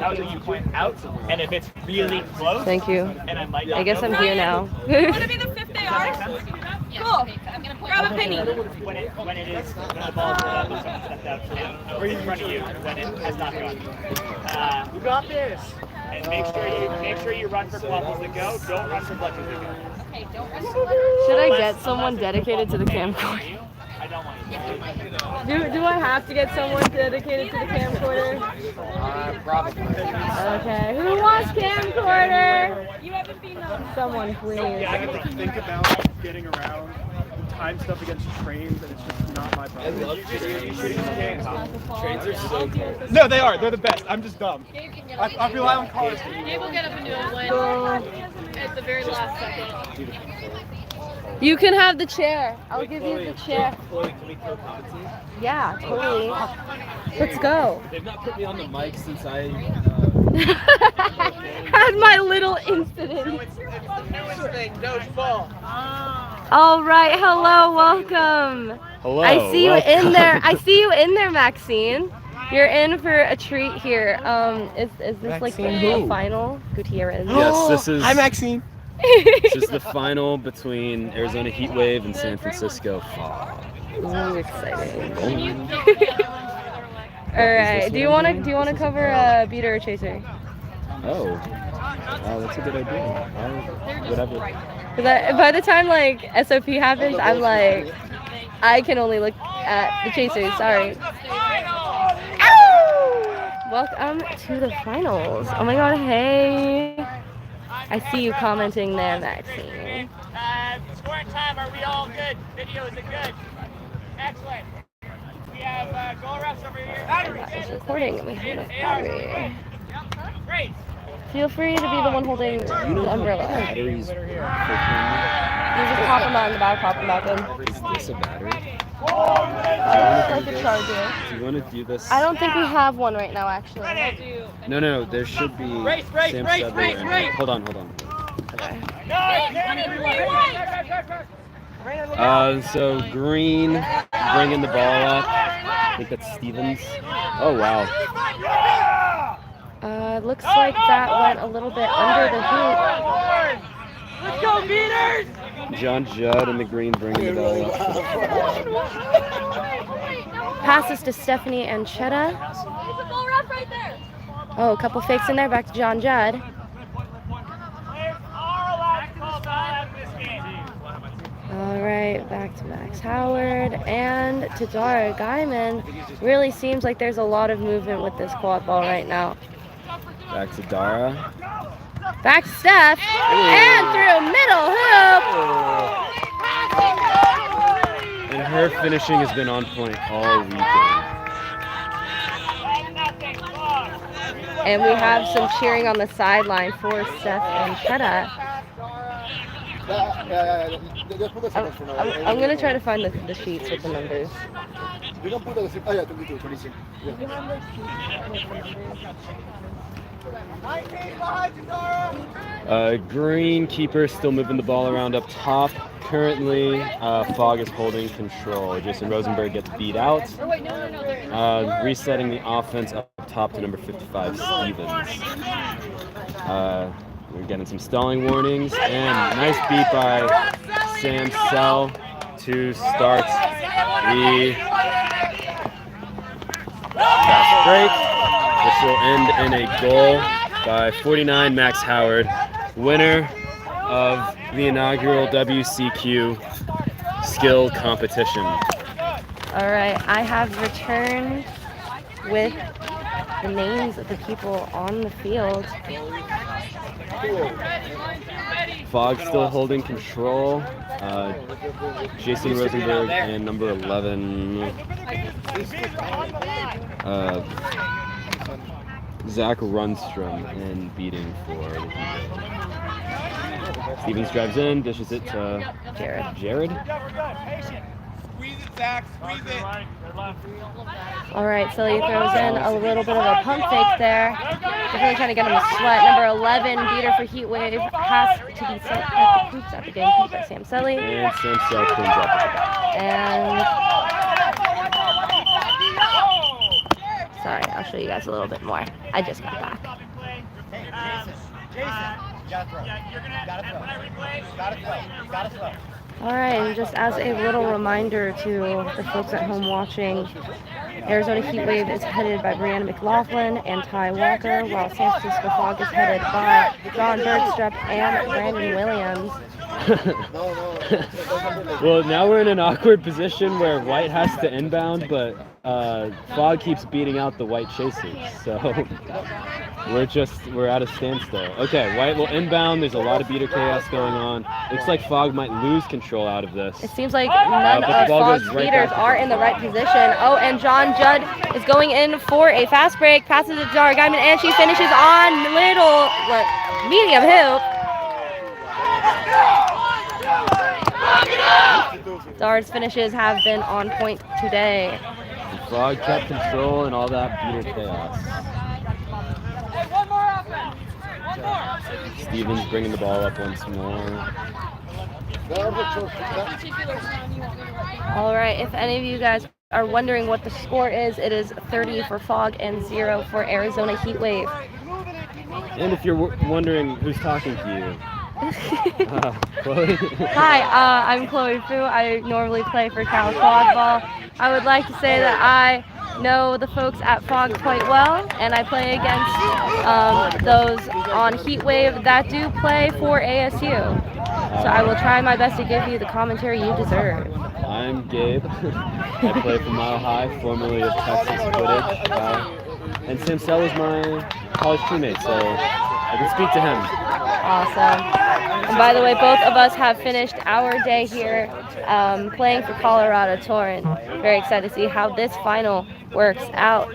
out that you point out, and if it's really close, Thank you. and I might I guess I'm here now. Gonna be the fifth AR? Cool. Grab a penny. when it is when the ball is up and someone stepped out, or in front of you when it has not gone. You got this. And make sure you run for waffles that go. Don't run for clutches that go. Okay, don't run so much. Should I get someone dedicated to the camcorder? I don't want you. Do I have to get someone dedicated to the camcorder? Probably. Okay. Who wants camcorder? You haven't been Someone, please. I have to think about getting around time stuff against trains, and it's just not my problem. Trains are so cool. No, they are. They're the best. I'm just dumb. I rely on cars. Gabe will get up and do it when at the very last second. You can have the chair. I'll give you the chair. Chloe, can we co-compensate? Yeah, totally. Let's go. They've not put me on the mic since I... Had my little incident. It's the newest thing. Doge ball. All right, hello, welcome. Hello. I see you in there. I see you in there, Maxine. You're in for a treat here. Is this like the final? Gutierrez. Yes, this is... Hi, Maxine. This is the final between Arizona Heatwave and San Francisco Fog. Ooh, exciting. All right. Do you want to cover a beater or chaser? Oh. That's a good idea. Whatever. Because by the time like SOP happens, I'm like, I can only look at the chasers. Sorry. Welcome to the finals. Oh my God. Hey. I see you commenting there, Maxine. Scoring time, are we all good? Video, is it good? Excellent. We have goal refs over here. That is recording and we have a battery. Great. Feel free to be the one holding the umbrella. Batteries. You just pop them out in the back, pop them back in. Is this a battery? Like a charger. Do you want to do this? I don't think we have one right now, actually. No. There should be Sam Sedley and... Hold on. Okay. So Green bringing the ball up. I think that's Stevens. Oh wow. Looks like that went a little bit under the hoop. Let's go, beaters! John Judd and the Green bringing the ball up. Passes to Stephanie and Chetta. Oh, a couple fakes in there. Back to John Judd. All right, back to Max Howard and to Dara Guyman. Really seems like there's a lot of movement with this quad ball right now. Back to Dara. Back to Steph and through middle hoop. And her finishing has been on point all weekend. And we have some cheering on the sideline for Steph and Chetta. I'm going to try to find the sheets with the numbers. Green keeper still moving the ball around up top. Currently, Fog is holding control. Jason Rosenberg gets beat out. Resetting the offense up top to number 55, Stevens. We're getting some stalling warnings, and nice beat by Sam Sell to start the fast break. This will end in a goal by 49 Max Howard, winner of the inaugural WCQ skill competition. All right, I have returned with the names of the people on the field. Fog still holding control. Jason Rosenberg and number 11, Zach Runstrom, and beating for the Heat. Stevens drives in, dishes it to Jared. Squeeze it, Zach. Squeeze it. All right, Sully throws in a little bit of a pump fake there. Definitely trying to get him to sweat. Number 11, beater for Heatwave, has to be sent at the hoops at the game by Sam Sully. And Sam Sell cleans up at the back. And sorry, I'll show you guys a little bit more. I just got back. All right, and just as a little reminder to the folks at home watching, Arizona Heatwave is headed by Brianna McLaughlin and Ty Walker, while San Francisco Fog is headed by John Bergstrup and Brandon Williams. Well, now we're in an awkward position where White has to inbound, but Fog keeps beating out the White chasers, so we're at a standstill. Okay, White will inbound. There's a lot of beater chaos going on. Looks like Fog might lose control out of this. It seems like none of Fog's beaters are in the right position. Oh, and John Judd is going in for a fast break, passes to Zara Guyman, and she finishes on medium hoop. Zara's finishes have been on point today. And Fog kept control and all that beater chaos. Stevens bringing the ball up once more. All right, if any of you guys are wondering what the score is, it is 30 for Fog and 0 for Arizona Heatwave. And if you're wondering who's talking to you, Chloe. Hi, I'm Chloe Fu. I normally play for Cal Quadball. I would like to say that I know the folks at Fog quite well, and I play against those on Heatwave that do play for ASU. So I will try my best to give you the commentary you deserve. I'm Gabe. I play for Mile High, formerly of Texas Footage. And Sam Sell is my college teammate, so I can speak to him. Awesome. And by the way, both of us have finished our day here playing for Colorado Torrent. Very excited to see how this final works out.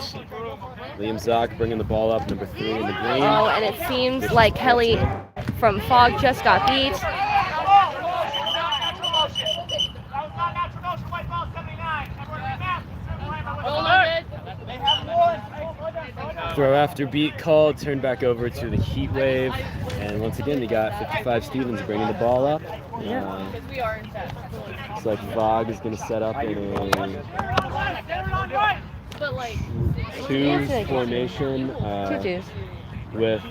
Liam Zock bringing the ball up, number 3 in the green. Oh, and it seems like Kelly from Fog just got beat. Throw after beat called, turned back over to the Heatwave, and once again we got 55 Stevens bringing the ball up. Looks like Fog is going to set up in a 2 formation with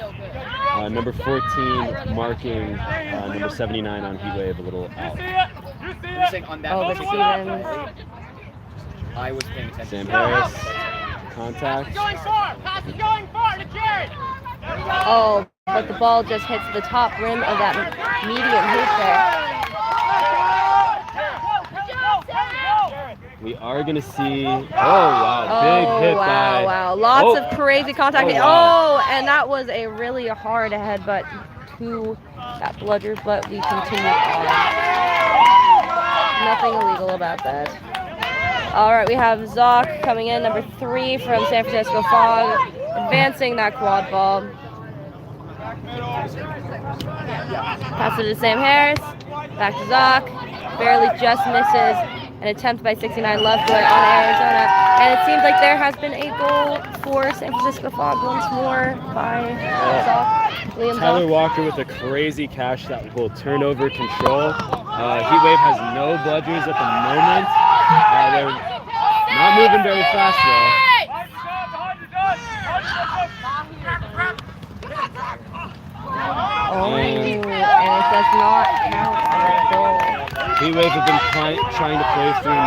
number 14 marking number 79 on Heatwave a little out. Oh, but Stevens. I was paying attention. Sam Harris, contact. Oh, but the ball just hits the top rim of that medium hoop there. We are going to see, oh wow, big hit by. Wow, lots of crazy contact. Oh, and that was a really hard headbutt to that bludger, but we continue on. Nothing illegal about that. All right, we have Zock coming in, number 3 from San Francisco Fog, advancing that quad ball. Pass it to Sam Harris, back to Zock, barely just misses. An attempt by 69 Lovejoy on Arizona, and it seems like there has been a goal for San Francisco Fog once more by Zock. Liam Tyler Zock. Walker with a crazy cash that will turn over control. Heatwave has no bludgers at the moment. They're not moving very fast though. Oh, and it does not count as a goal. Heatwave have been trying to play through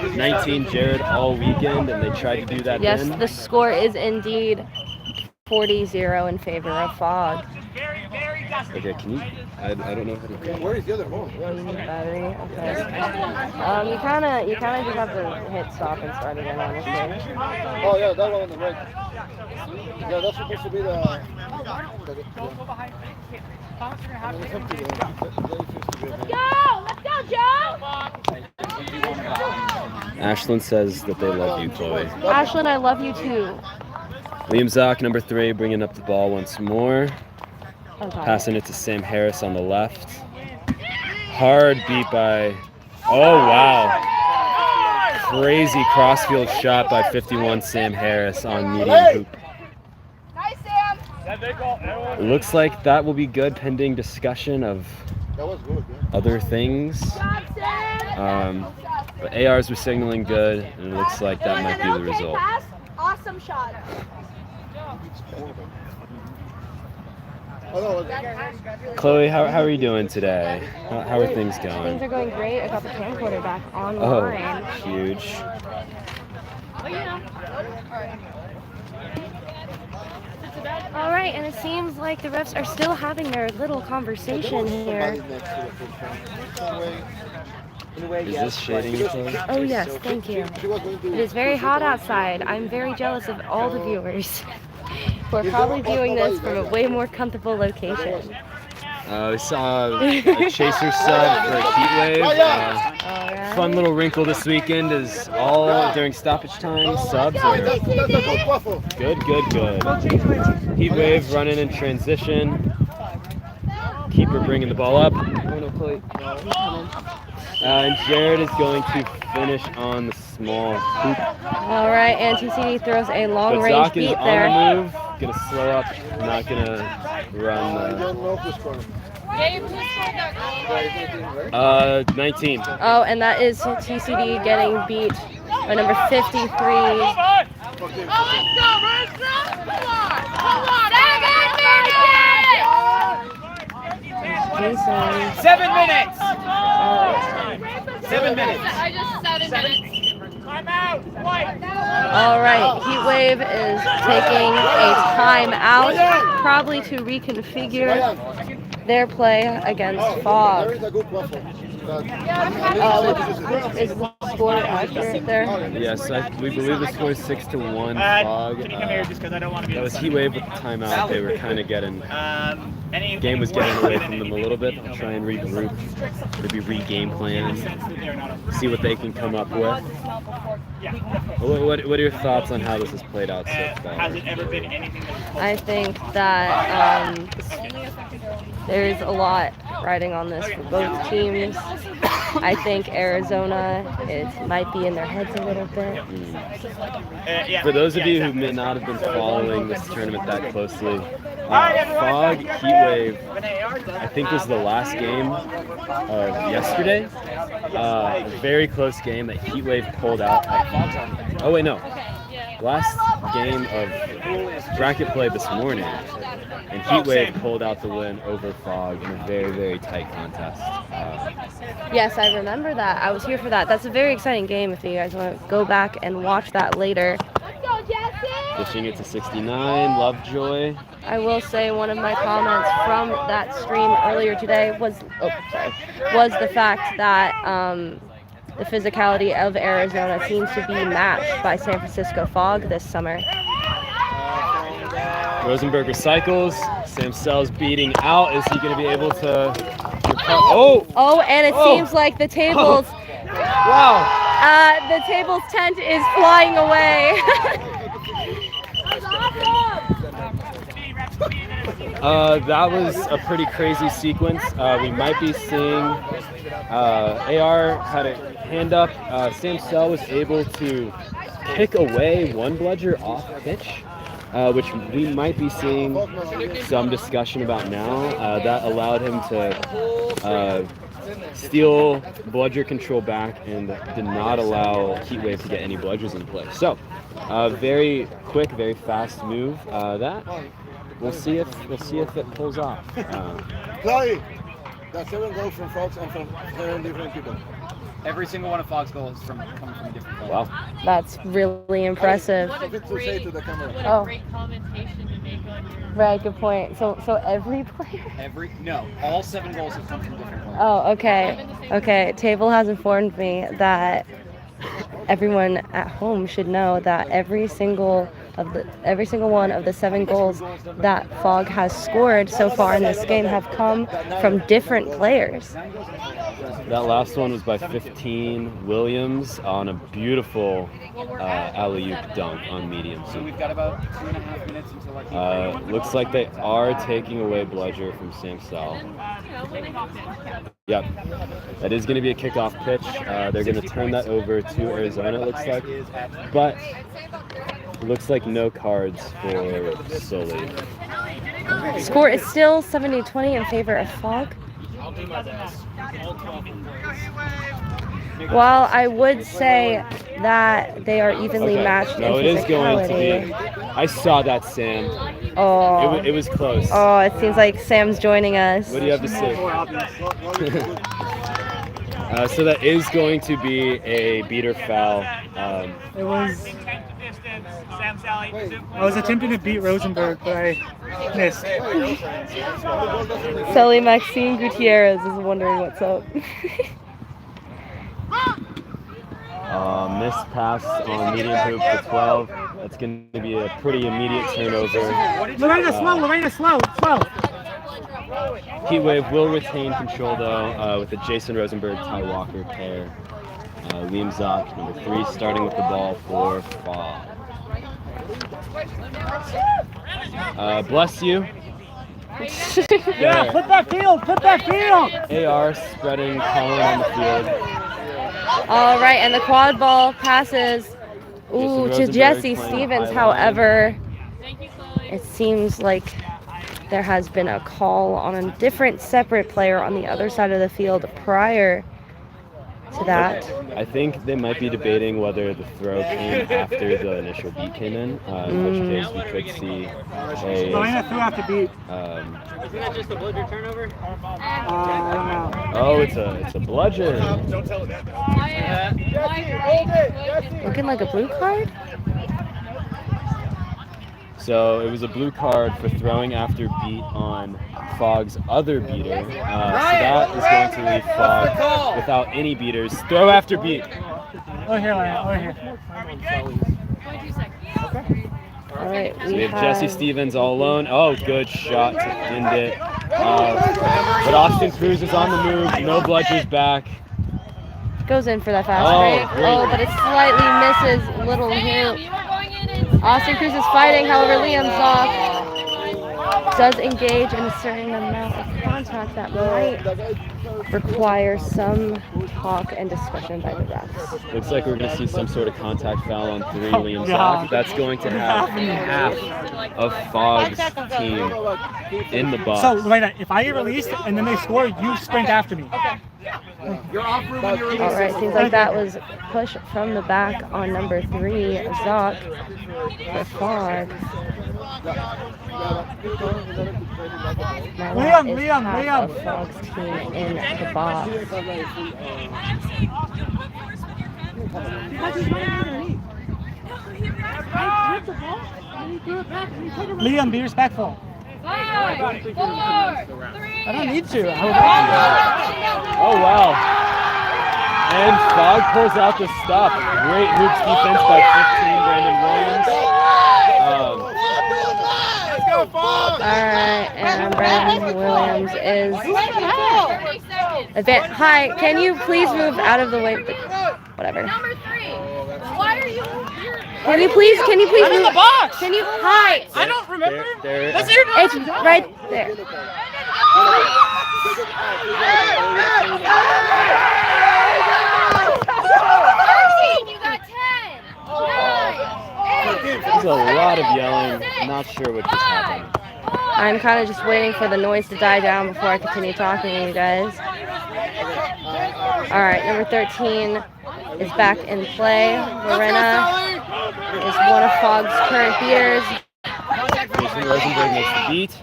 number 19 Jared all weekend, and they tried to do that. Yes, the score is indeed 40-0 in favor of Fog. Okay, can you? I don't know how to. Where is the other one? Battery. Okay. You kind of just have to hit stop and start again, honestly. Oh yeah, that one on the right. Yeah, that's supposed to be the. Let's go, Joe! Ashlyn says that they love you, Chloe. Ashlyn, I love you too. Liam Zock, number 3, bringing up the ball once more. Okay. Passing it to Sam Harris on the left. Hard beat by. Oh wow! Crazy crossfield shot by 51 Sam Harris on medium hoop. Nice, Sam! It looks like that will be good pending discussion of other things. But ARs were signaling good, and it looks like that might be the result. awesome shot. Chloe, how are you doing today? How are things going? Things are going great. I got the camcorder back Oh, online. huge. All right, and it seems like the refs are still having their little conversation here. Is this shading each other? Oh yes, thank you. It is very hot outside. I'm very jealous of all the viewers who are probably viewing this from a way more comfortable location. We saw a chaser sub for Heatwave. Alright. Fun little wrinkle this weekend is all during stoppage time. Subs are good. Heatwave running in transition. Keeper bringing the ball up. And Jared is going to finish on the small hoop. All right, and TCD throws a But long-range Zach is beat on there. the move. Gonna slow up. Not gonna run. 19. Oh, and that is TCD getting beat by number 53. Jason. 7 minutes. 7 minutes. I just 7 minutes. All right, Heatwave is taking a timeout, probably to reconfigure their play against Fog. Is the score accurate there? Yes, we believe the score is 6-1 Fog. That was Heatwave with the timeout. They were kind of getting. Game was getting away from them a little bit. I'll try and regroup, maybe re-game plan, see what they can come up with. What are your thoughts on how this has played out so far? I think that there's a lot riding on this for both teams. I think Arizona, it might be in their heads a little bit. For those of you who may not have been following this tournament that closely, Fog Heatwave, I think was the last game of yesterday. A very close game that Heatwave pulled out. Oh wait, no. Last game of bracket play this morning, and Heatwave pulled out the win over Fog in a very, very tight contest. Yes, I remember that. I was here for that. That's a very exciting game if you guys want to go back and watch that later. Pushing it to 69, Lovejoy. I will say one of my comments from that stream earlier today was the fact that the physicality of Arizona seems to be matched by San Francisco Fog this summer. Rosenberg recycles. Sam Sells beating out. Is he going to be able to? Oh, and it seems like the tables. Wow. The table's tent is flying away. That was a pretty crazy sequence. We might be seeing AR had a hand up. Sam Sell was able to pick away one bludger off pitch, which we might be seeing some discussion about now. That allowed him to steal bludger control back and did not allow Heatwave to get any bludgers in play. So, very quick, very fast move. That we'll see if it pulls off. Chloe, that's 7 goals from Fox and from 7 different people. Every single one of Fog's goals coming from a different player. Wow. That's really impressive. What a great commentation to make on your... Right, good point. So every player? All 7 goals have come from different players. Oh, okay. Okay, Table has informed me that everyone at home should know that every single one of the 7 goals that Fog has scored so far in this game have come from different players. That last one was by 15 Williams on a beautiful alley-oop dunk on medium. So we've got about 2.5 minutes until our looks like they are taking away bludger from Sam Sell. Yep. That is going to be a kickoff pitch. They're going to turn that over to Arizona, it looks like. But it looks like no cards for Sully. Score is still 70-20 in favor of Fog. While I would say that they are evenly matched No, in it is going to physicality. be. I saw that, Sam. Oh. It was close. Oh, it seems like Sam's joining us. What do you have to say? So that is going to be a beater foul. It was. I was attempting to beat Rosenberg, but I missed. Sully Maxine Gutierrez is wondering what's up. Missed pass on medium hoop for 12. That's going to be a pretty immediate turnover. Lorena, slow. Heatwave will retain control though with the Jason Rosenberg Ty Walker pair. Liam Zock, number 3, starting with the ball for Fogg. Bless you. Yeah, put that field. AR spreading Colin on the field. All right, and the quad ball passes to Rosenberg Jesse playing Stevens. high However, it seems like there has been a call on a different separate player on the other side of the field prior to that. I think they might be debating whether the throw came after the initial beat came in which case we could see Lorena threw out the beat. Isn't that just a bludger turnover? I don't know. Oh, it's a bludgeon. Looking like a blue card? So it was a blue card for throwing after beat on Fogg's other beater. So that is going to leave Fogg without any beaters. Throw after beat. Over here. All right, So we have Jesse Stevens all alone. Oh, good shot to end it. But Austin Cruz is on the move. No bludgers back. Goes in for that fast break. Great. Oh, but it slightly misses little hoop. Austin Cruz is fighting, however, Liam Zock does engage in a certain amount of contact that might require some talk and discussion by the refs. Looks like we're going to see some sort of contact foul on 3, Liam Zock. That's going to have half of Fogg's team in the box. So, Lorena, if I get released and then they score, you sprint after me. You're off room when you're All right, seems like that was push from the back on number 3, Zock, for Fogg. Now that is half of Fogg's team in the box. Liam, be respectful. 5, 4, 3. I don't need to. Oh, wow. And Fogg pulls out the stop. Great hoops defense by 15, Brandon Williams. All right, and Brandon Williams is Hi, can you please move out of the way? Whatever. Number 3. Why are you? Can you please I'm move? in the box. Can you? Hi. I don't remember. It's right there. You got 10. 9. 8. There's a lot of yelling. Not sure what just happened. I'm kind of just waiting for the noise to die down before I continue talking to you guys. All right, number 13 is back in play. Lorena is one of Fogg's current beaters. Jason Rosenberg makes the beat.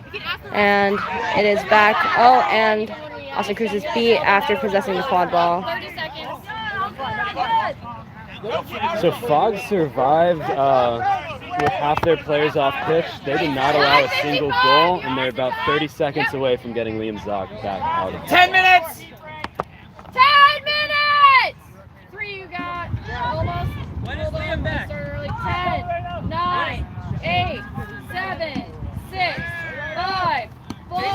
And it is back. Oh, and Austin Cruz's beat after possessing the quad ball. 30 seconds. So Fogg survived with half their players off pitch. They did not allow a single goal, and they're about 30 seconds away from getting Liam Zock back out of 10 minutes! 10 minutes! 3 you got. Almost. When is Liam back? Early. 10, 9, 8, 7, 6, 5, 4, 3.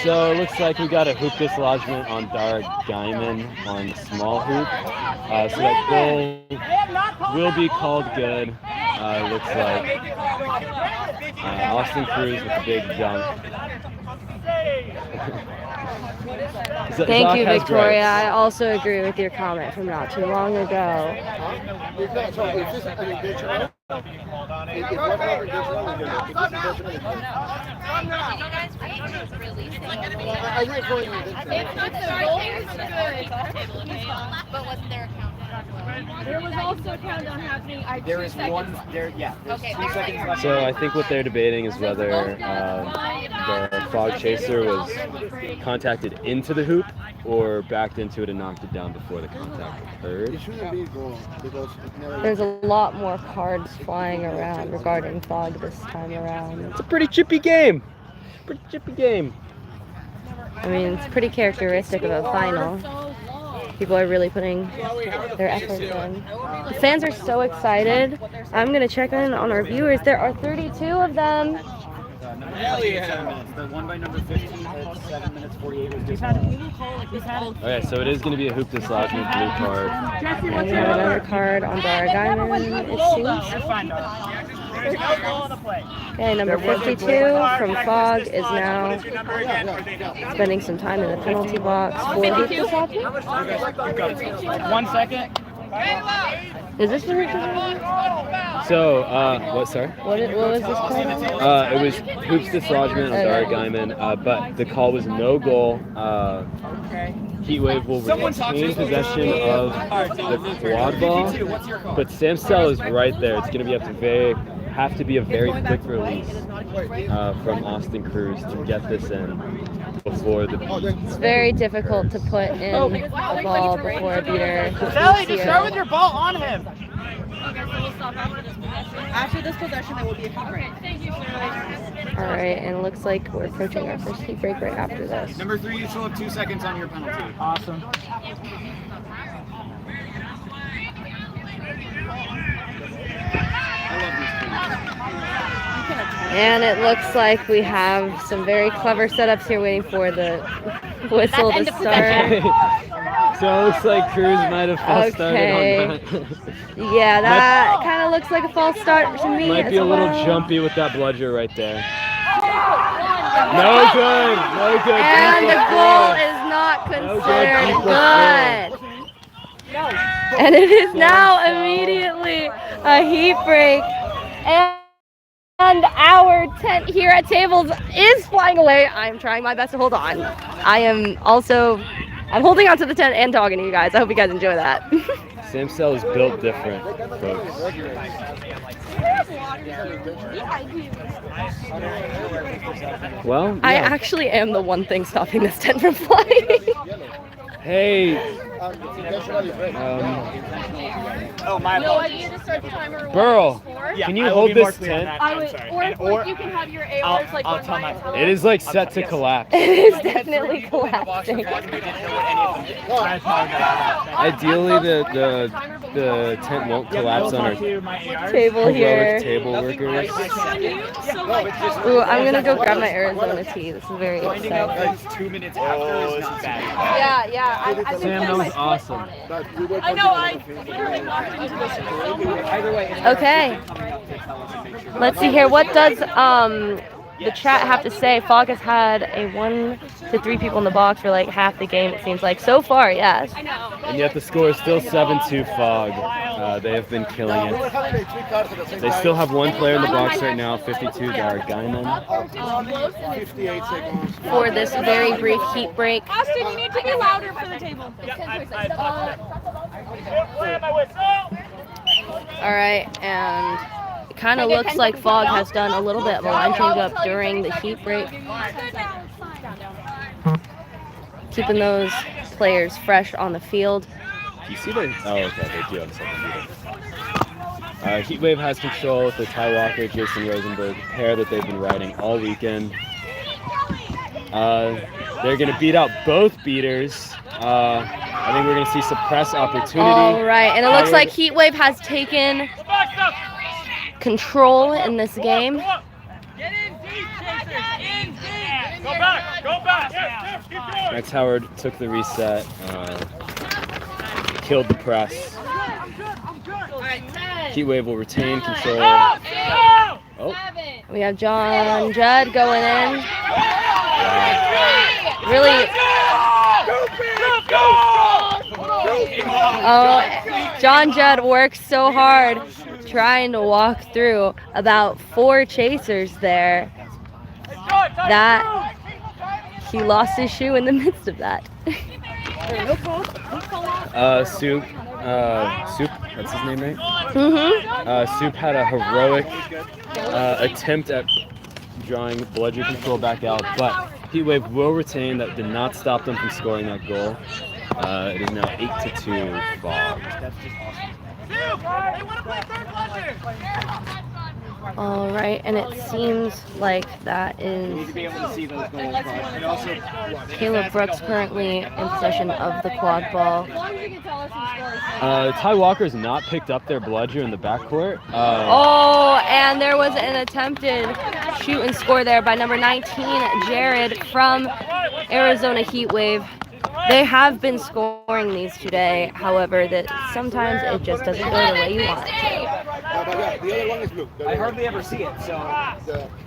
So it looks like we got a hoop dislodgement on Dara Guyman on the small hoop. So that goal will be called good. It looks like Austin Cruz with a big dunk. Thank you, Zock has Victoria. gripes. I also agree with your comment from not too long ago. If one happens, there's wrong with it. If it's unfortunate, it's wrong. I agree for you. If the goal is good, but wasn't there a countdown? There was also a countdown happening. There is one. There's 2 seconds left. So I think what they're debating is whether the fog chaser was contacted into the hoop or backed into it and knocked it down before the contact occurred. It shouldn't be a goal because it never. There's a lot more cards flying around regarding fog this time around. It's a pretty chippy game. Pretty chippy game. I mean, it's pretty characteristic of a final. People are really putting their efforts in. The fans are so excited. I'm going to check in on our viewers. There are 32 of them. The one by number 15 at 7 minutes 48 was just Okay, so it is going to be a hoop dislodgement blue card. And we have another card on Bar Diamond, it seems. Okay, number 52 from Fog is now spending some time in the penalty box for hoop dislodgement. 1 second. Is this the hoop dislodgement? So, what, sorry? What was this called? It was hoops dislodgement on Dara Guyman, but the call was no goal. Heatwave will retain possession of the quad ball, but Sam Stell is right there. It's going to have to be a very quick release from Austin Cruz to get this in before the beat. It's very difficult to put in the ball before a beater. Sally, just start with your ball on him. After this possession, there will be a heat break. Thank you, sir. All right, and it looks like we're approaching our first heat break right after this. Number 3, you still have 2 seconds on your penalty. Awesome. And it looks like we have some very clever setups here waiting for the whistle to start. So it looks like Cruz might have false started on that. Yeah, that kind of looks like a false start to me. Might be a little jumpy with that bludger right there. No good, no good. And the goal is not considered good. And it is now immediately a heat break. And our tent here at Tables is flying away. I'm trying my best to hold on. I'm holding on to the tent and talking to you guys. I hope you guys enjoy that. Sam Stell is built different, folks. Well, I actually am the one thing stopping this tent from flying. Hey, Oh, my No apologies. idea to start the timer. Burl, Yeah, can you I will hold be this more clear on tent? that. I I'm would, sorry. or you can have your ARs like I'll on tell my my- It is like set to collapse. It is definitely collapsing. Ideally, the tent won't collapse on our Table here. heroic table workers. Ooh, I'm gonna go grab my Arizona tea. This is very exciting. 2 minutes after is not bad. Yeah. I Sam, that was awesome. I know, I literally walked into this room. Okay. Let's see here. What does the chat have to say? Fog has had a 1 to 3 people in the box for like half the game, it seems like. So far, yes. And yet the score is still 7-2 Fog. They have been killing it. They still have one player in the box right now, 52, Dara Guyman. 58 seconds. For this very brief heat break. Austin, you need to be louder for the table. All right, and it kind of looks like Fog has done a little bit of a line change up during the heat break, keeping those players fresh on the field. Do you see the? Oh, okay, they do have something. Heatwave has control with the Ty Walker, Jason Rosenberg pair that they've been riding all weekend. They're going to beat out both beaters. I think we're going to see some press opportunity. All right, and it looks like Heatwave has taken control in this game. Go back. Max Howard took the reset, killed the press. Heatwave will retain control. Oh, We have John Judd going in. Really. Oh, John Judd works so hard trying to walk through about 4 chasers there. That he lost his shoe in the midst of that. Soup, that's his name, right? Mm-hmm. Soup had a heroic attempt at drawing bludger control back out, but Heatwave will retain. That did not stop them from scoring that goal. It is now 8-2 Fog. That's just awesome. All right, and it seems like that You need is to be able to see those goals, bud. And also, Caleb Brooks currently in possession of the quad ball. Ty Walker's not picked up their bludger in the backcourt. Oh, and there was an attempted shoot and score there by number 19, Jared from Arizona Heatwave. They have been scoring these today, however, that sometimes it just doesn't go the way you want it to. The other one is blue. I hardly ever see it, so.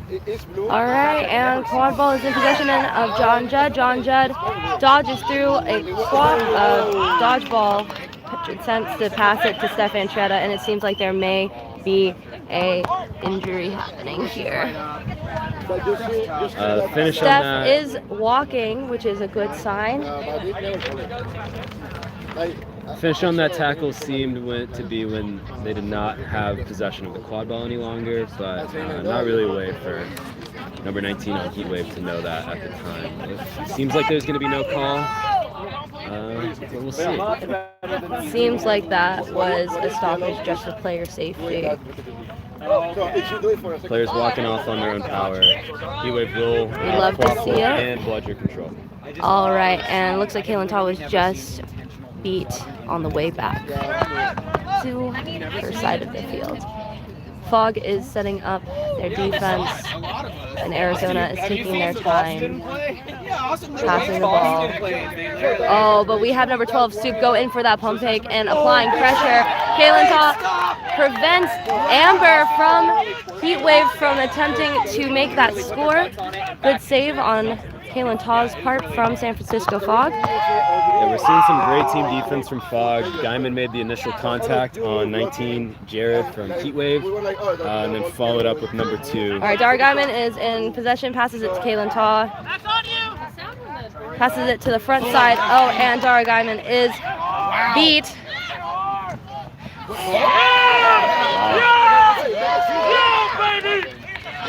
It's blue. All right, and quad ball is in possession of John Judd. John Judd dodges through a dodgeball, attempts to pass it to Stefan Tretta, and it seems like there may be a injury happening here. Finish on Steph that. is walking, which is a good sign. Finish on that tackle seemed to be when they did not have possession of the quad ball any longer, but not really a way for number 19 on Heatwave to know that at the time. It seems like there's going to be no call. But we'll see. Seems like that was a stoppage just for player safety. Players walking off on their own power. Heatwave will love to see it. and bludger control. All right, and looks like Kalen Tall was just beat on the way back to her side of the field. Fog is setting up their defense, and Arizona is taking their time passing the ball. Oh, but we have number 12, Soup, go in for that pump fake and applying pressure. Kalen Tall prevents Amber from Heatwave from attempting to make that score. Good save on Kalen Tall's part from San Francisco Fog. Yeah, we're seeing some great team defense from Fog. Guyman made the initial contact on 19, Jared from Heatwave, and then followed up with number 2. All right, Dara Guyman is in possession, passes it to Kalen Tall. Passes it to the front side. Oh, and Dara Guyman is beat.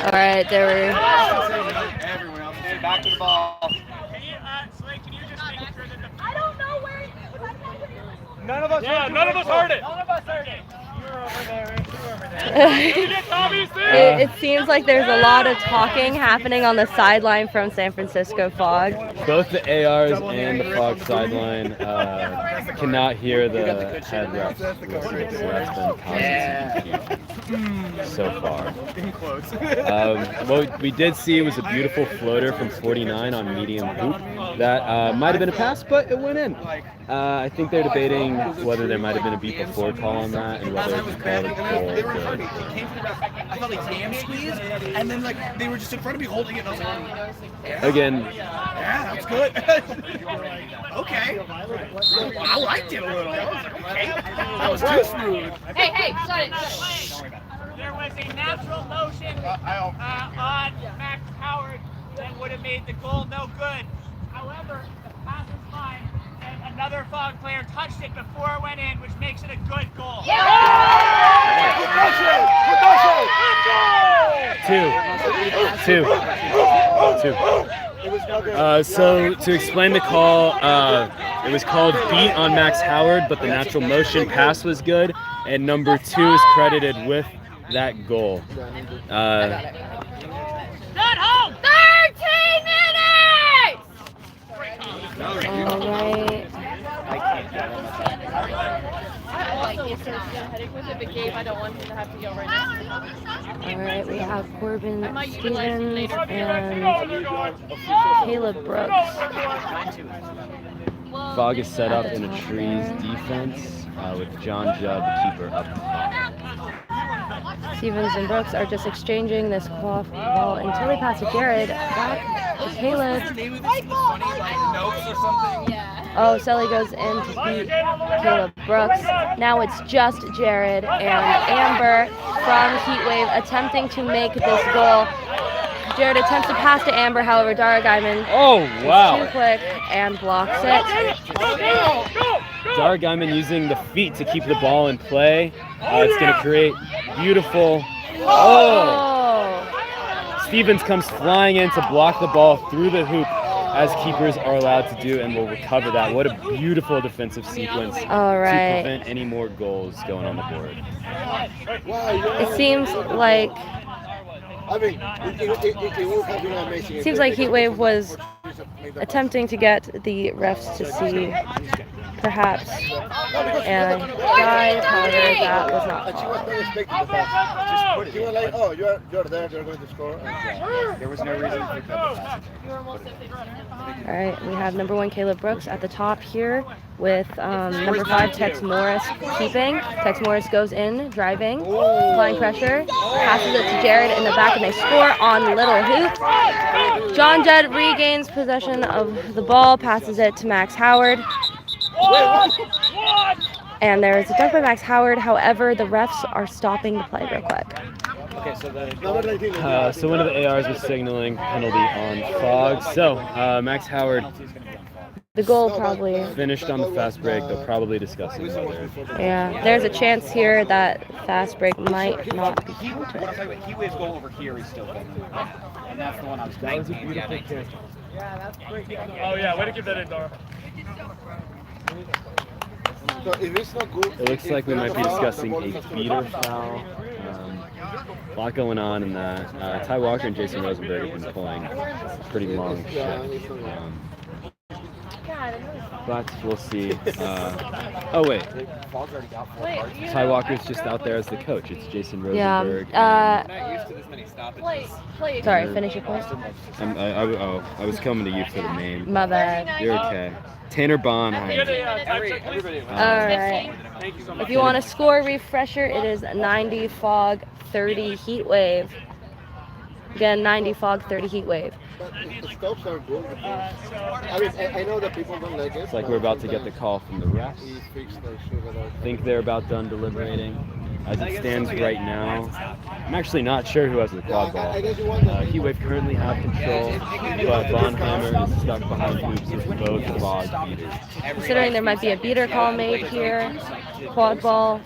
All right, there were. Back to the ball. I don't know where. None of us heard it. None of us heard it. You're over there. It seems like there's a lot of talking happening on the sideline from San Francisco Fog. Both the ARs and the Fog sideline cannot hear the head refs, so that's been causing some confusion so far. What we did see was a beautiful floater from 49 on medium hoop. That might have been a pass, but it went in. I think they're debating whether there might have been a beat before call on that and whether it was called a goal. They were in front of me. They came to the back. I felt like damn squeezed, and then like they were just in front of me holding it. And I was like, yeah, Again, yeah, that's good. Okay, I liked it a little. I was like, okay, that was too smooth. Hey, shut it. There was a natural motion on Max Howard that would have made the goal no good. However, the pass was fine, and another Fog player touched it before it went in, which makes it a good goal. Two. So to explain the call, it was called beat on Max Howard, but the natural motion pass was good, and number 2 is credited with that goal. Not home! 13 minutes! All right. All right, we have Corbin Stevens and Caleb Brooks. Fog is set up in a trees defense with John Judd, the keeper, up top. Stevens and Brooks are just exchanging this ball until they pass to Jared. Back to Caleb. Notes or something. Oh, Sully goes in to beat Caleb Brooks. Now it's just Jared and Amber from Heatwave attempting to make this goal. Jared attempts to pass to Amber, however, Dara Guyman is too quick and blocks it. Dara Guyman using the feet to keep the ball in play. It's going to create beautiful. Stevens comes flying in to block the ball through the hoop, as keepers are allowed to do, and will recover that. What a beautiful defensive sequence to prevent any more goals going on the board. It seems like Heatwave was attempting to get the refs to see, perhaps, and however, that was not called. You were like, oh, you're there, you're going to score. There was no reason for that. All right, we have number 1 Caleb Brooks at the top here with number 5 Tex Morris keeping. Tex Morris goes in, driving, applying pressure, passes it to Jared in the back, and they score on little hoop. John Jett regains possession of the ball, passes it to Max Howard. And there is a dunk by Max Howard. However, the refs are stopping the play real quick. Okay, So one of the ARs was signaling penalty on Fogg. So Max Howard, the goal probably finished on the fast break. They'll probably discuss it whether. Yeah, there's a chance here that fast break might not be counted. Heatwave's goal over here is still good. And that's the one I was going to. Oh yeah, way to give that in, Dara. So if it's not good, It looks like we might be discussing a beater foul. A lot going on in that. Ty Walker and Jason Rosenberg have been pulling a pretty long shift. But we'll see. Oh wait, Ty Walker's just out there as the coach. It's Jason Rosenberg. Sorry, finish your point. I was coming to you for the name. My bad. You're okay. Tanner Bonheimer. Alright. If you want a score refresher, it is 90 Fog, 30 Heatwave. Again, 90 Fog, 30 Heatwave. the stops are good. I mean, I know that people don't like it. It's like we're about to get the call from the refs. I think they're about done deliberating. As it stands right now, I'm actually not sure who has the quad ball. Heatwave currently have control, but Bonheimer is stuck behind hoops with both Fog beaters. Considering there might be a beater call made here, quad ball,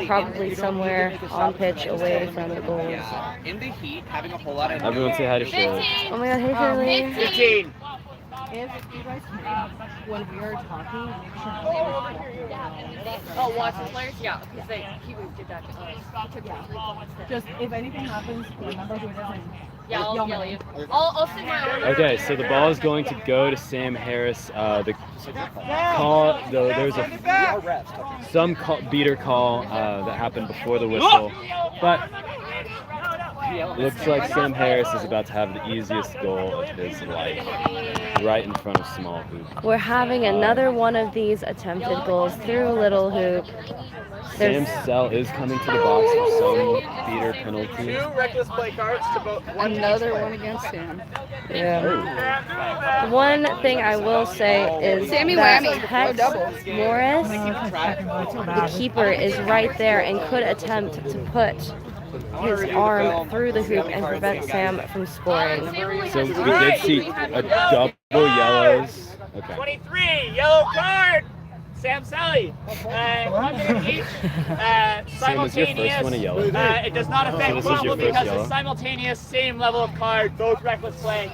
probably somewhere on pitch away from the goals. In the heat, having a whole lot of Everyone say hi to Shirley. Oh my god, hey Shirley. 15. If you guys can, when we are talking, make sure watch the players? Yeah, because Heatwave did that. Just if anything happens, remember who it is. Yeah, I'll yell at you. I'll stick my order. Okay, so the ball is going to go to Sam Harris. The call, there's some beater call that happened before the whistle, but it looks like Sam Harris is about to have the easiest goal of his life, right in front of small hoop. We're having another one of these attempted goals through little hoop. Sam Sell is coming to the box for some beater penalty. 2 reckless play cards to both. Another one against Sam. Yeah. One thing I will say is Sammy that Whammy. Tex Morris, the keeper, is right there and could attempt to put his arm through the hoop and prevent Sam from scoring. So we did see a double yellows. Okay. 23, yellow card. Sam Sally. Each, Sam, was your first one a yellow? it does not affect So this is your Crumble first because yellow? it's simultaneous, same level of card, both reckless play.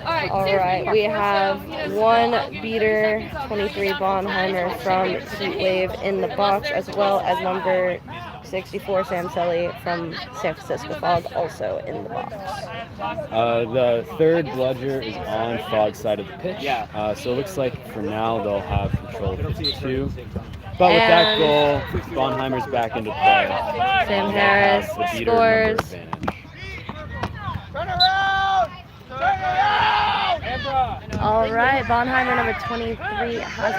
Alright, we have one beater, 23 Bonheimer from Heatwave in the box, as well as number 64 Sam Selly from San Francisco Fog also in the box. The third bludger is on Fogg's side of the pitch. So it looks like for now they'll have control of the 2. But with that goal, Bonheimer's back into play. Sam Harris The beater scores. number advantage. Turn around! Turn around! All right, Bonheimer number 23 has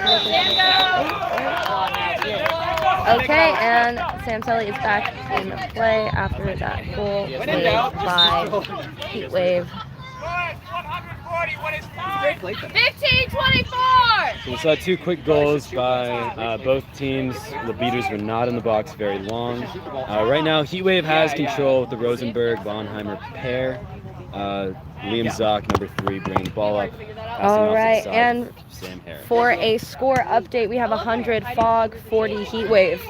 okay, and Sam Selly is back in play after that goal made by Heatwave. everybody, what is time? 15-24. So we saw 2 quick goals by both teams. The beaters were not in the box very long. Right now, Heatwave has control with the Rosenberg-Bonheimer pair. Liam Zock, number 3, bringing the ball up. All right, and Sam Harris. for a score update, we have 100 Fog, 40 Heatwave.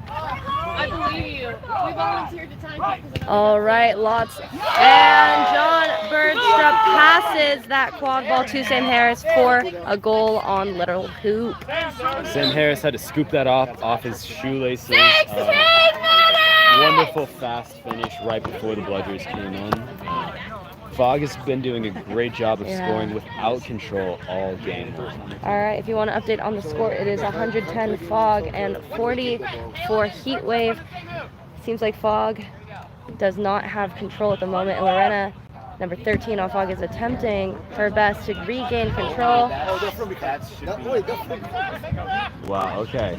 I believe you. We volunteered to time. All right, lots. And John Birdstrup passes that quad ball to Sam Harris for a goal on little hoop. Sam Harris had to scoop that off his shoelaces. 16 minutes! Wonderful fast finish right before the Bludgers came in. Fog has been doing a great job of scoring without control all game. All right, if you want to update on the score, it is 110 Fog and 40 for Heatwave. Seems like Fog does not have control at the moment, and Lorena, number 13 on Fog, is attempting her best to regain control. Wow, okay.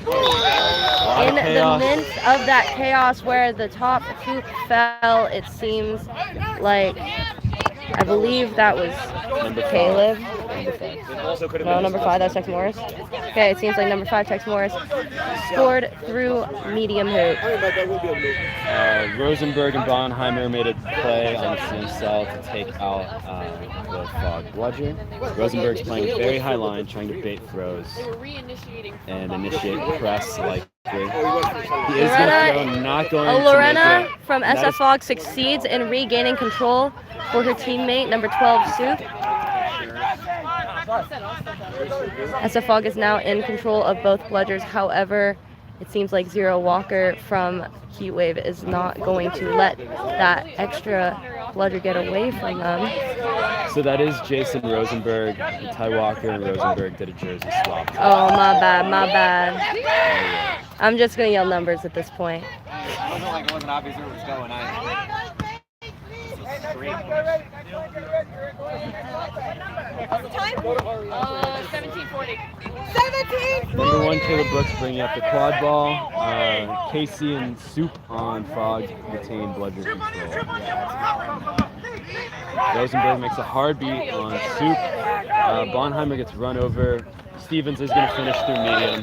In the midst of that chaos where the top hoop fell, it seems like, I believe that was Caleb. No, number 5, that's Tex Morris. Okay, it seems like number 5, Tex Morris, scored through medium hoop. Rosenberg and Bonheimer made a play on the same cell to take out the Fog Bludger. Rosenberg's playing a very high line, trying to bait throws and initiate press likely. He is going to throw, not going to Lorena make it. from SF Fog succeeds in regaining control for her teammate, number 12, Sue. SF Fog is now in control of both Bludgers. However, it seems like Zero Walker from Heatwave is not going to let that extra Bludger get away from them. So that is Jason Rosenberg. Ty Walker and Rosenberg did a jersey swap. Oh, my bad, my bad. I'm just going to yell numbers at this point. It wasn't obvious where it was going. 17-40. Number 1, Caleb Brooks bringing up the quad ball. Casey and Soup on Fog retain Bludger control. Rosenberg makes a hard beat on Soup. Bonheimer gets run over. Stevens is going to finish through medium.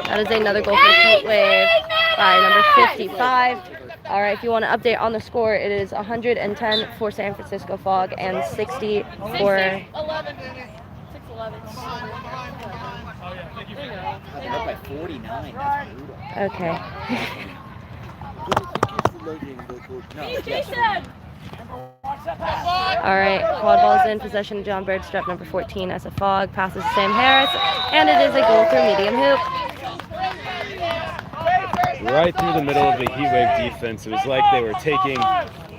That is another goal for Heatwave by number 55. All right, if you want to update on the score, it is 110 for San Francisco Fog and 60 for... 11. 6-11. Up by 49. That's brutal. Okay. Jason! All right, quad ball is in possession. John Birdstrup, number 14, as a Fog, passes to Sam Harris, and it is a goal through medium hoop. Right through the middle of the Heatwave defense. It was like they were taking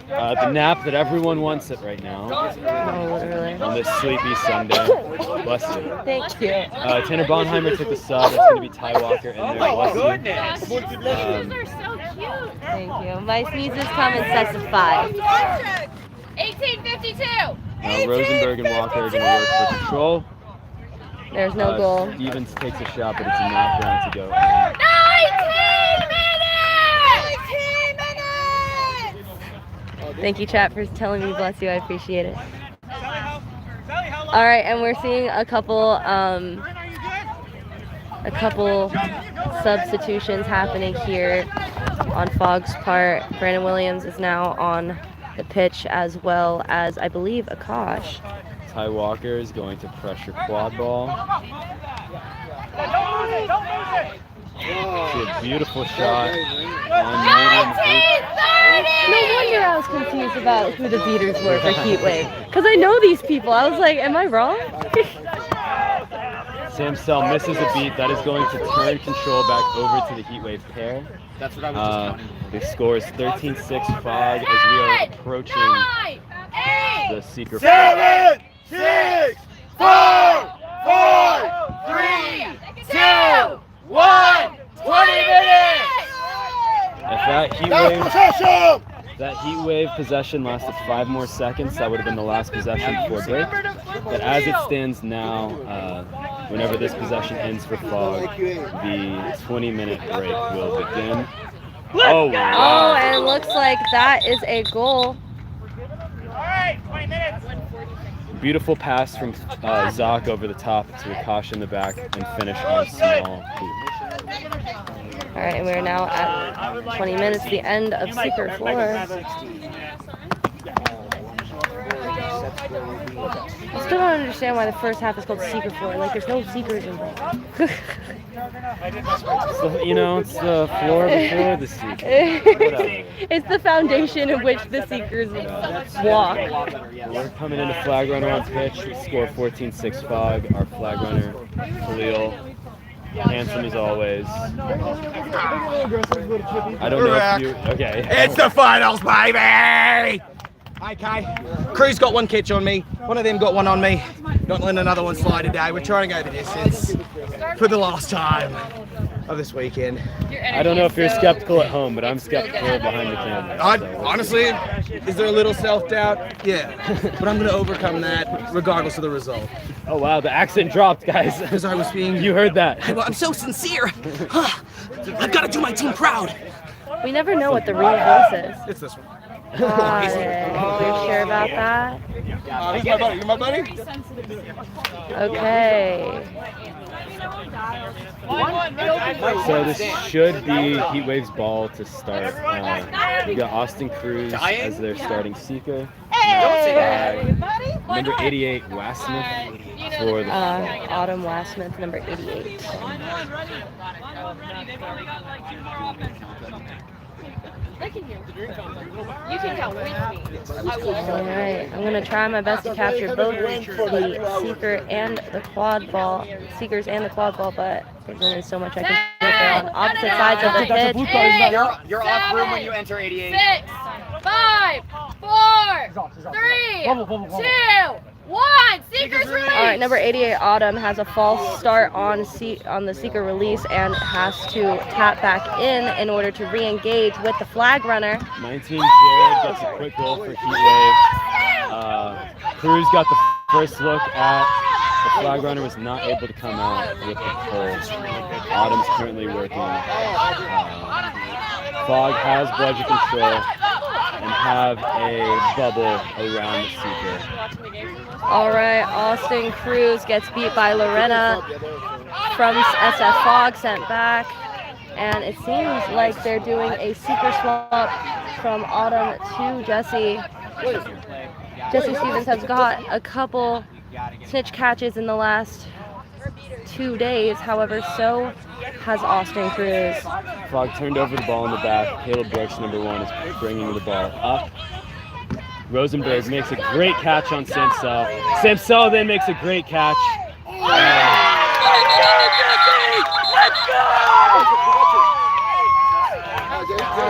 the nap that everyone wants it right now. No, literally. On this sleepy Sunday. Bless you. Thank you. Tanner Bonheimer took the sub. It's going to be Ty Walker in there. Bless you. They're so cute. Thank you. My sneezes come in sets of 5. 18-52. Now Rosenberg and Walker are going to work for control. There's no goal. Stevens takes a shot, but it's not going to go in. 19 minutes! Thank you, chat, for telling me bless you. I appreciate it. All right, and we're seeing a couple substitutions happening here on Fog's part. Brandon Williams is now on the pitch, as well as, I believe, Akash. Ty Walker is going to pressure quad ball. She had a beautiful shot on medium hoop. No wonder I was confused about who the beaters were for Heatwave, because I know these people. I was like, am I wrong? Sam Sell misses a beat. That is going to turn control back over to the Heatwave pair. That's what I was just counting. The score is 13-6 Fog as we are approaching the secret. 7, 6, 5, 4, 3, 2, 1. 20 minutes! If that Heatwave possession lasted 5 more seconds, that would have been the last possession before break. But as it stands now, whenever this possession ends for Fog, the 20-minute break will begin. Oh, wow. Oh, and it looks like that is a goal. All right, 20 minutes. Beautiful pass from Zoc over the top to Akash in the back and finish on small hoop. All right, and we're now at 20 minutes, the end of Seeker 4. I still don't understand why the first half is called Seeker 4. Like, there's no Seekers involved. So, you know, it's the floor before the Seeker. It's the foundation in which the Seekers walk. We're coming into flag runner on pitch. We score 14-6 Fog. Our flag runner, Khalil, handsome as always. I don't know if you... Okay. It's the finals, baby! Hi, Kai. Crew's got one catch on me. One of them got one on me. Not letting another one slide today. We're trying to go the distance for the last time of this weekend. I don't know if you're skeptical at home, but I'm skeptical behind the camera. Honestly, is there a little self-doubt? Yeah. But I'm going to overcome that regardless of the result. Oh, wow. The accent dropped, guys. Because I was being... You heard that. I'm so sincere. I've got to do my team proud. We never know what the real voice is. It's this one. Got it. Are you sure about that? He's my buddy. You my buddy? Okay. So this should be Heatwave's ball to start. We got Austin Cruz as their starting Seeker. Number 88, Wasmith for the Autumn Wasmith, number 88. I can hear you. You can count with me. All right, I'm gonna try my best to capture both the Seeker and the quad ball, Seekers and the quad ball, but there's only so much I can do. They're on opposite sides of the pitch. You're off room when you enter 88. 6, 5, 4, 3, 2, 1. Seekers release. All right, number 88 Autumn has a false start on the Seeker release and has to tap back in order to re-engage with the flag runner. 19 Jared gets a quick goal for Heatwave. Cruz got the first look at the flag runner, was not able to come out with the pole. Autumn's currently working. Fog has budget control and have a bubble around the Seeker. All right, Austin Cruz gets beat by Lorena from SF Fog, sent back. And it seems like they're doing a Seeker swap from Autumn to Jesse. Jesse Stevens has got a couple snitch catches in the last 2 days. However, so has Austin Cruz. Fog turned over the ball in the back. Caleb Brooks, number 1, is bringing the ball up. Rosenberg makes a great catch on Samsel. Samsel then makes a great catch. All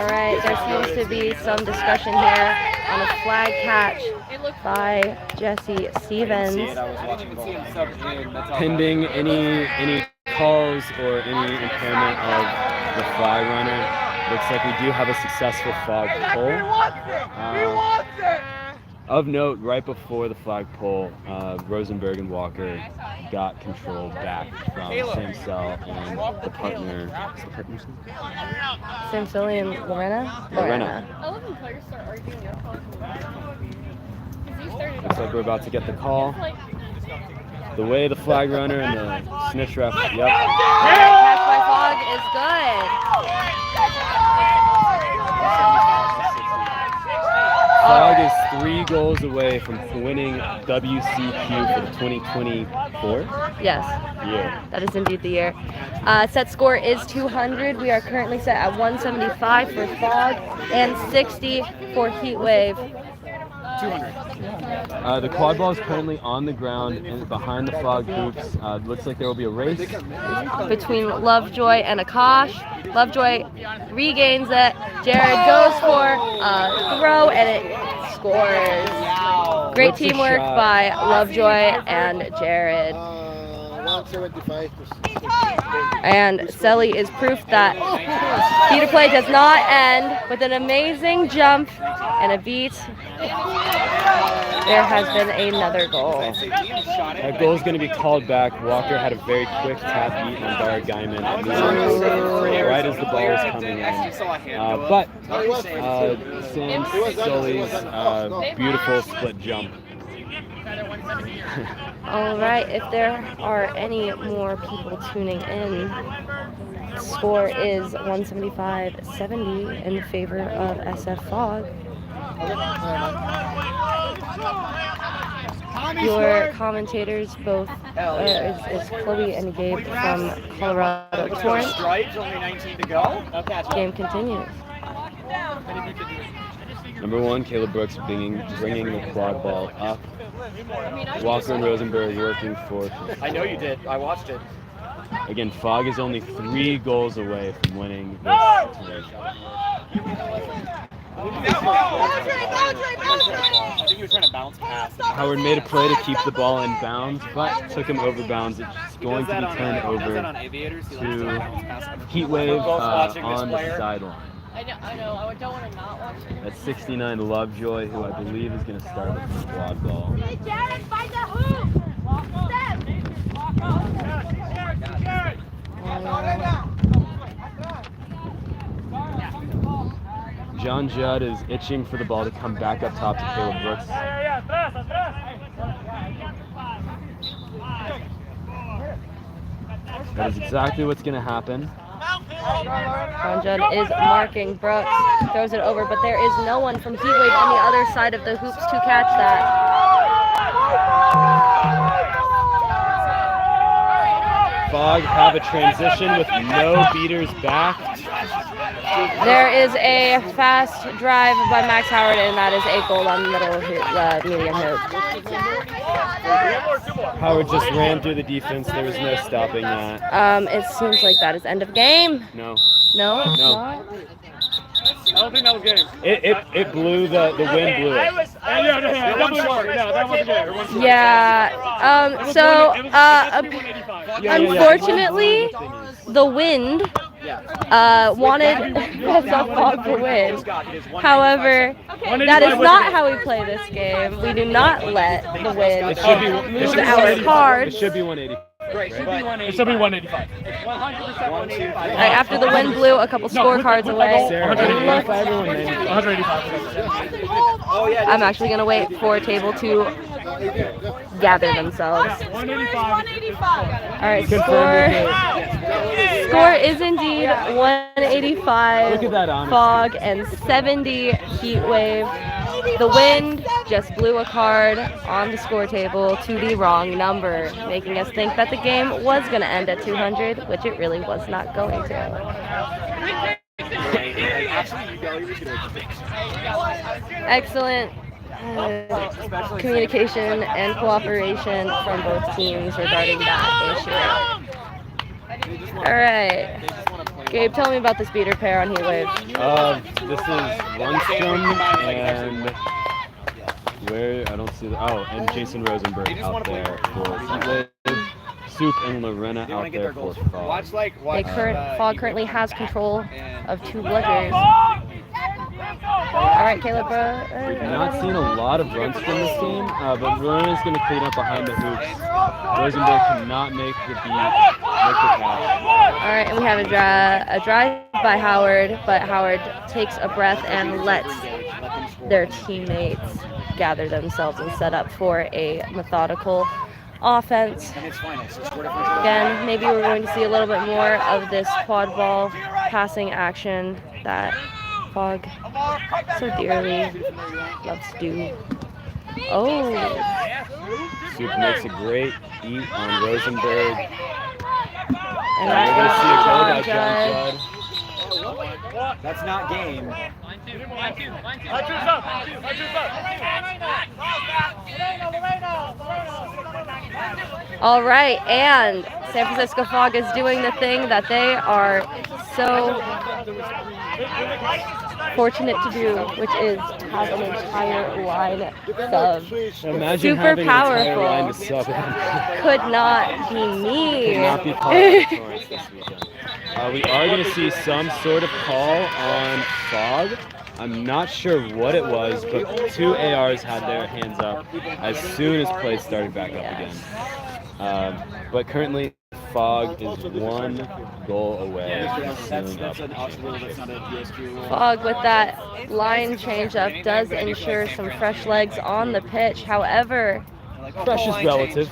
right, there seems to be some discussion here on a flag catch by Jesse Stevens. Pending any calls or any impairment of the flag runner. Looks like we do have a successful flag pull. Of note, right before the flag pull, Rosenberg and Walker got control back from Samsel and the partner. What's the partner's name? Samsel and Lorena? I love when players start arguing your phone. Looks like we're about to get the call. The way the flag runner and the snitch ref. Yep. Catch by Fog is good. Fog is 3 goals away from winning WCQ for the 2024 Yes, year. that is indeed the year. Set score is 200. We are currently set at 175 for Fog and 60 for Heatwave. 200. The quad ball is currently on the ground and behind the Fog hoops. Looks like there will be a race. Between Lovejoy and Akash. Lovejoy regains it. Jared goes for a throw and it scores. Great What's the teamwork shot? by Lovejoy and Jared. 175. And Selly is proof that beat play does not end with an amazing jump and a beat. There has been another goal. That goal is going to be called back. Walker had a very quick tap beat on Dara Guyman right as the ball was coming in. But Sam Sully's beautiful split jump All right, if there are any more people tuning in, score is 175-70 in favor of SF Fog. Your commentators both is Chloe and Gabe from Colorado Torrent. Stripes, only 19 to go. Game continues. Number 1, Caleb Brooks bringing the quad ball up. Walker and Rosenberg working for. I know you did. I watched it. Again, Fog is only 3 goals away from winning this tournament. I think he was trying to bounce past. Howard made a play to keep the ball in bounds, but took him over bounds. It's going to be turned over to Heatwave on the sideline. I know. I don't want to not watch it. That's 69 Lovejoy, who I believe is going to start with the squad ball. Hey, Jared, find the hoop! John Judd is itching for the ball to come back up top to Caleb Brooks. That is exactly what's going to happen. John Judd is marking Brooks, throws it over, but there is no one from Heatwave on the other side of the hoops to catch that. Fog have a transition with no beaters back. There is a fast drive by Max Howard, and that is a goal on the middle of medium hoop. Howard just ran through the defense. There was no stopping that. It seems like that is end of game. No. No, it's No. not. I don't think that was good. It blew the wind blew it. Yeah. Unfortunately, the wind wanted SF Fog to win. However, that is not how we play this game. We do not let the wind move our card. It should be 180. Great. It should be 185. 100% 185. Right, after the wind blew a couple scorecards away. I'm actually going to wait for a table to gather themselves. 185. All right, score is indeed 185 Look at that honesty. Fog and 70 Heatwave. The wind just blew a card on the score table to the wrong number, making us think that the game was going to end at 200, which it really was not going to. Excellent communication and cooperation from both teams regarding that issue. All right. Gabe, tell me about this beater pair on Heatwave. This is Lundstrom and where I don't see the and Jason Rosenberg out there for Heatwave. Soup and Lorena out there for Fog. Fog currently has control of 2 bludgers. All right, Caleb. We've not seen a lot of runs from this game, but Lorena's going to clean up behind the hoops. Rosenberg cannot make the catch. All right, and we have a drive by Howard, but Howard takes a breath and lets their teammates gather themselves and set up for a methodical offense. Again, maybe we're going to see a little bit more of this quad ball passing action that Fog so dearly loves to do. Oh! Soup makes a great eat on Rosenberg. And We're going to see a goal by John Judd. That's not game. All right, and San Francisco Fog is doing the thing that they are so fortunate to do, which is to have an entire line sub. Imagine Super having an entire powerful. line to sub. Could not be me. Could not be called on Torrance this weekend. We are going to see some sort of call on Fog. I'm not sure what it was, but 2 ARs had their hands up as soon as play started back up again. But currently, Fog is 1 goal away from sealing up the championship. Fog with that line change up does ensure some fresh legs on the pitch. However, Fresh is relative.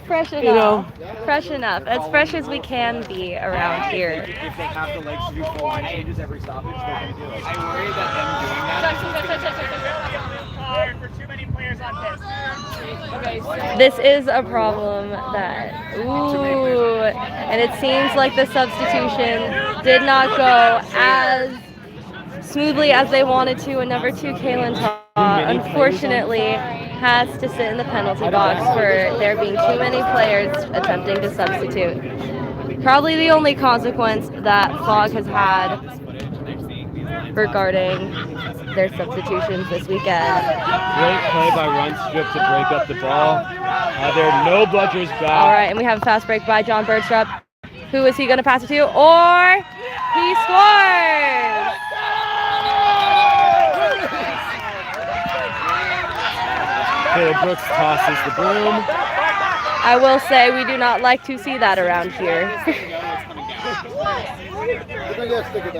Fresh enough. You know. Fresh enough. As fresh as we can be around here. If they have the legs to do full line changes every stoppage, they're going to do it. I worry that them doing that. For too many players on pitch. This is a problem that, ooh, and it seems like the substitution did not go as smoothly as they wanted to, and number 2, Kaylin Taw, unfortunately, has to sit in the penalty box for there being too many players attempting to substitute. Probably the only consequence that Fog has had regarding their substitutions this weekend. Great play by Run Strip to break up the ball. There are no bludgers back. All right, and we have a fast break by John Birdstrup. Who is he going to pass it to? Or he scores! Caleb Brooks tosses the broom. I will say we do not like to see that around here.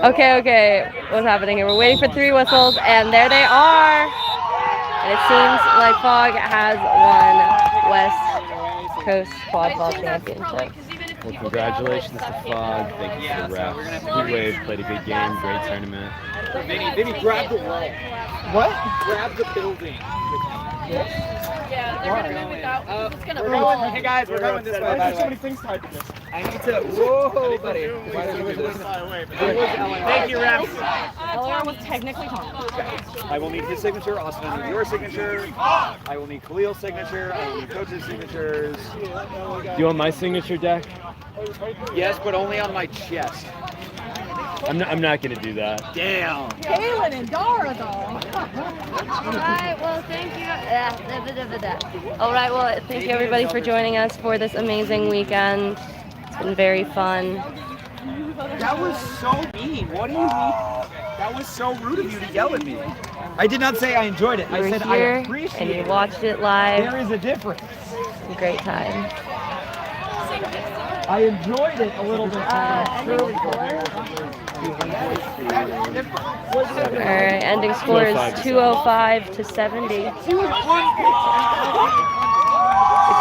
Okay. What's happening here? We're waiting for 3 whistles, and there they are. And it seems like Fog has won West Coast Quadball Championship. Well, congratulations to Fog. Thank you to the refs. Heatwave played a good game. Great tournament. Vinny, grab the wall. What? Grab the building. Yeah, they're gonna do it without. It's gonna We're roll. going, hey guys, we're going this way. Why are there so many things tied to this? I need to. Whoa, buddy. Thank you, refs. LR was technically home. I will need his signature. Austin, I need your signature. I will need Khalil's signature. I will need coach's signatures. Do you want my signature, Deck? Yes, but only on my chest. I'm not going to do that. Damn. Kaylin and Dara, though. Alright, well, thank you. Alright, well, thank you everybody for joining us for this amazing weekend. It's been very fun. That was so mean. What do you mean? That was so rude of you to yell at me. I did not say I enjoyed it. You I were said I here appreciate and you it. watched it live. There is a difference. It's a great time. I enjoyed it a little bit. Alright, ending score is 205 to 70. It's a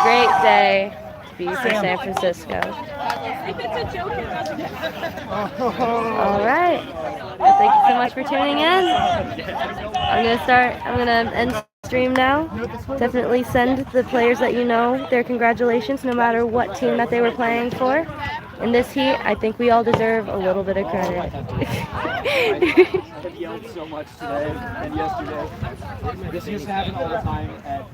great day to be for San Francisco. Alright. Well, thank you so much for tuning in. I'm gonna end stream now. Definitely send the players that you know their congratulations, no matter what team that they were playing for. In this heat, I think we all deserve a little bit of credit. I've yelled so much today and yesterday. This used to happen all the time at